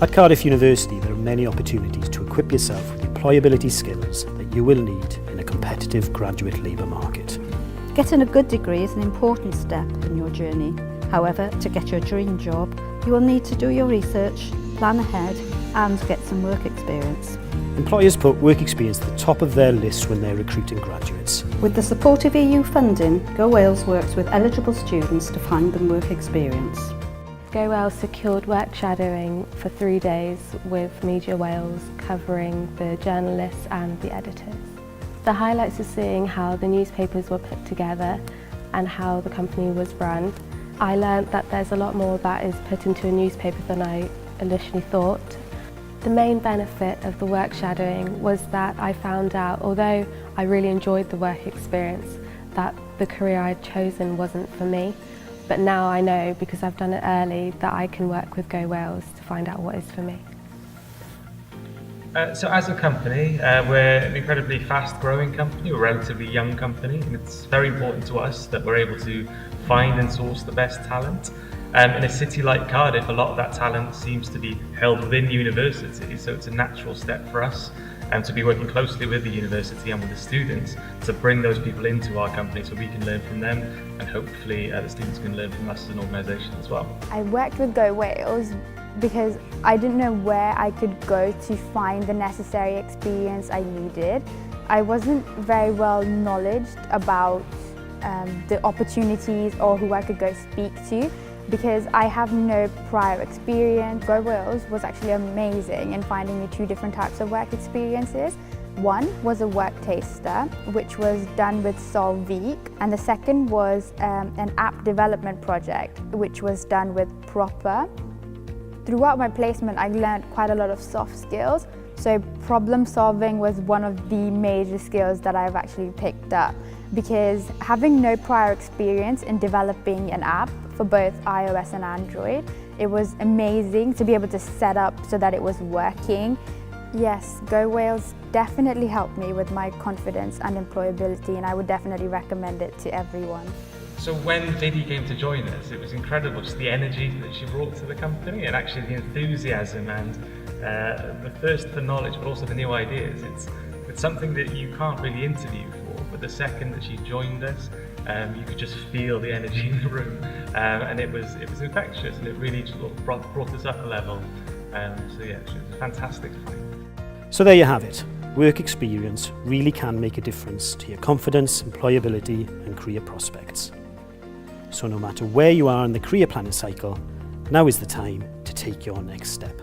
At Cardiff University, there are many opportunities to equip yourself with employability skills that you will need in a competitive graduate labour market. Getting a good degree is an important step in your journey. However, to get your dream job, you will need to do your research, plan ahead and get some work experience. Employers put work experience at the top of their list when they're recruiting graduates. With the support of EU funding, Go Wales works with eligible students to find them work experience. Go Wales secured work shadowing for 3 days with Media Wales covering the journalists and the editors. The highlights are seeing how the newspapers were put together and how the company was run. I learned that there's a lot more that is put into a newspaper than I initially thought. The main benefit of the work shadowing was that I found out, although I really enjoyed the work experience, that the career I'd chosen wasn't for me. But now I know, because I've done it early, that I can work with Go Wales to find out what is for me. So as a company, we're an incredibly fast-growing company, we're a relatively young company, and it's very important to us that we're able to find and source the best talent. In a city like Cardiff, a lot of that talent seems to be held within university, so it's a natural step for us to be working closely with the university and with the students to bring those people into our company so we can learn from them, and hopefully the students can learn from us as an organisation as well. I worked with Go Wales because I didn't know where I could go to find the necessary experience I needed. I wasn't very well knowledged about the opportunities or who I could go speak to, because I have no prior experience. Go Wales was actually amazing in finding me 2 different types of work experiences. One was a work taster, which was done with Solveek, and the second was an app development project, which was done with Proper. Throughout my placement, I learned quite a lot of soft skills, so problem solving was one of the major skills that I've actually picked up, because having no prior experience in developing an app for both iOS and Android, it was amazing to be able to set up so that it was working. Yes, Go Wales definitely helped me with my confidence and employability, and I would definitely recommend it to everyone. So when Liddy came to join us, it was incredible, just the energy that she brought to the company, and actually the enthusiasm and the thirst for knowledge, but also the new ideas. It's something that you can't really interview for, but the second that she joined us, you could just feel the energy in the room, and it was infectious, and it really just brought us up a level. So yeah, it was a fantastic time. So there you have it. Work experience really can make a difference to your confidence, employability and career prospects. So no matter where you are in the career planning cycle, now is the time to take your next step.